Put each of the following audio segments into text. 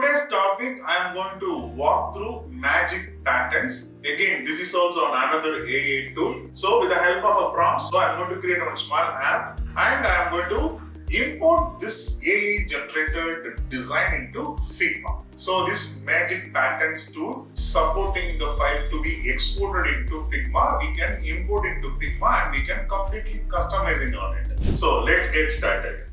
today's topic, I am going to walk through magic patterns. Again, this is also another AI tool. So with the help of a prompt, I am going to create one small app and I am going to import this AI generated design into Figma. So this magic patterns tool supporting the file to be exported into Figma, we can import into Figma and we can completely customizing on it. So let's get started.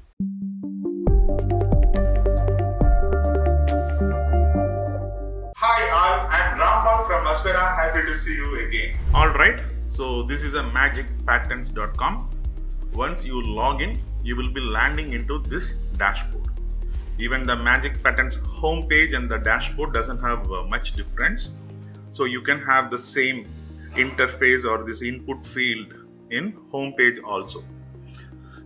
Hi all, I'm Rambal from Aspira. Happy to see you again. Alright, so this is a magicpatterns.com. Once you log in, you will be landing into this dashboard. Even the Magic Patterns homepage and the dashboard doesn't have much difference. So you can have the same interface or this input field in homepage also.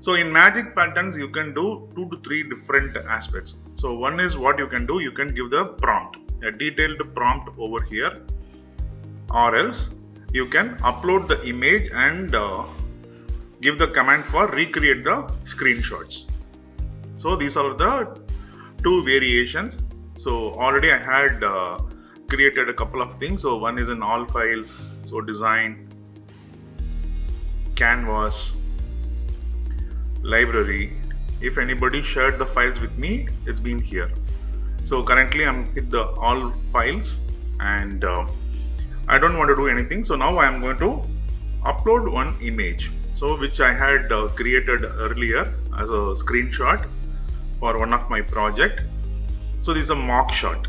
So in Magic Patterns, you can do 2 to 3 different aspects. So one is what you can do, you can give the prompt, a detailed prompt over here, or else you can upload the image and give the command for recreate the screenshots. So these are the 2 variations. So already I had created a couple of things. So one is in all files, so design, canvas, library. If anybody shared the files with me, it's been here. So currently I'm hit the all files and I don't want to do anything. So now I am going to upload one image, so which I had created earlier as a screenshot for one of my project. So this is a mock shot.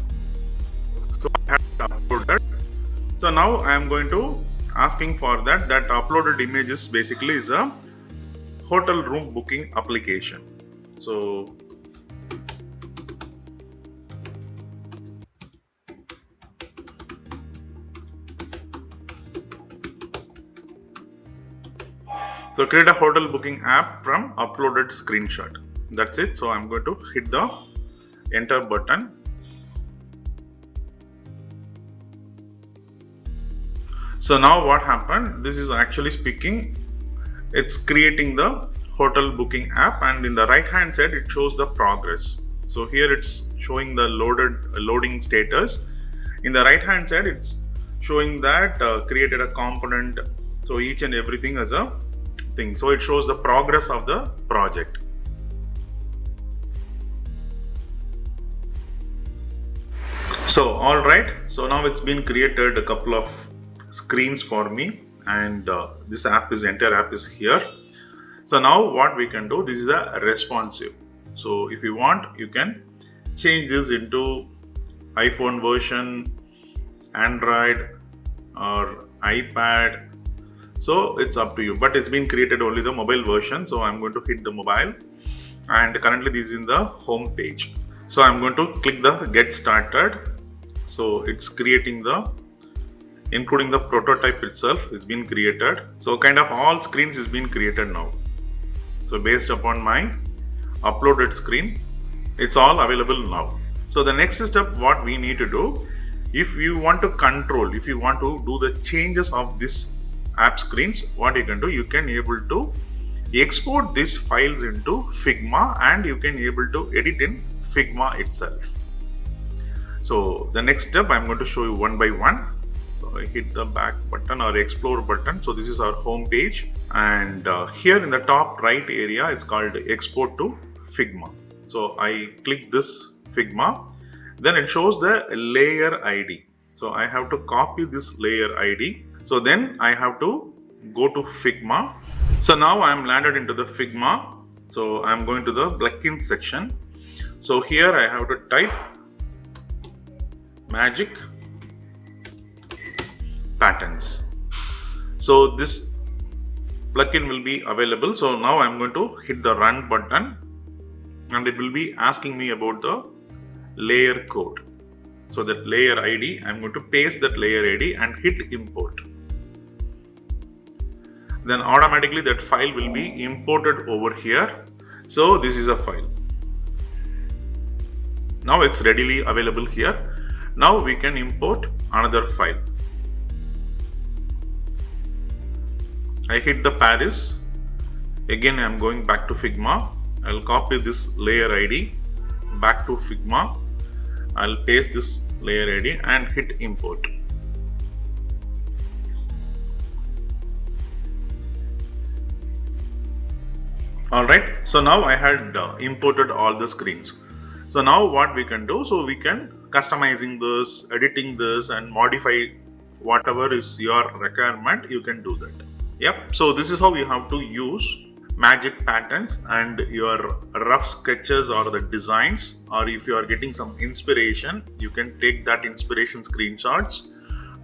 So I have to upload that. So now I am going to asking for that uploaded image is basically is a hotel room booking application. So create a hotel booking app from uploaded screenshot. That's it. So I'm going to hit the enter button. So now what happened, this is actually speaking, it's creating the hotel booking app, and in the right hand side it shows the progress. So here it's showing the loading status. In the right hand side it's showing that created a component, so each and everything as a thing. So it shows the progress of the project. So alright, so now it's been created a couple of screens for me, and this entire app is here. So now what we can do, this is a responsive. So if you want, you can change this into iPhone version, Android or iPad. So it's up to you, but it's been created only the mobile version. So I'm going to hit the mobile, and currently this is in the home page. So I'm going to click the get started. So it's creating including the prototype itself is been created. So kind of all screens is been created now. So based upon my uploaded screen, it's all available now. So the next step what we need to do, if you want to control, if you want to do the changes of this app screens, what you can do, you can able to export these files into Figma and you can able to edit in Figma itself. So the next step I'm going to show you one by one. So I hit the back button or explore button. So this is our home page, and here in the top right area it's called export to Figma. So I click this Figma, then it shows the layer ID. So I have to copy this layer ID. So then I have to go to Figma. So now I am landed into the Figma. So I am going to the plugins section. So here I have to type Magic Patterns. So this plugin will be available. So now I'm going to hit the run button, and it will be asking me about the layer code. So that layer ID, I'm going to paste that layer ID and hit import. Then automatically that file will be imported over here. So this is a file. Now it's readily available here. Now we can import another file. I hit the Paris. Again, I am going back to Figma. I'll copy this layer ID back to Figma, I'll paste this layer ID and hit import. Alright, so now I had imported all the screens. So now what we can do, so we can customizing this, editing this and modify whatever is your requirement, you can do that. Yep, so this is how you have to use magic patterns and your rough sketches or the designs, or if you are getting some inspiration, you can take that inspiration screenshots,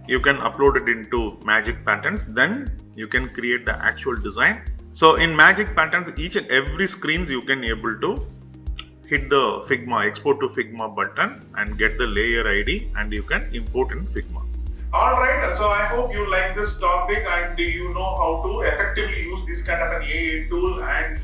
you can upload it into magic patterns, then you can create the actual design. So in magic patterns, each and every screens you can able to hit the Figma, export to Figma button and get the layer ID and you can import in Figma. Alright, so I hope you like this topic and you know how to effectively use this kind of an AI tool and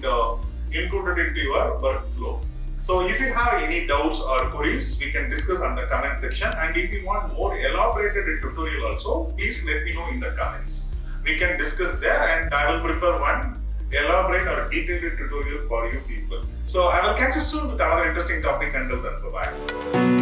include it into your workflow. So if you have any doubts or queries, we can discuss on the comment section, and if you want more elaborated tutorial also, please let me know in the comments. We can discuss there and I will prepare one elaborate or detailed tutorial for you people. So I will catch you soon with another interesting topic. Until then, bye-bye.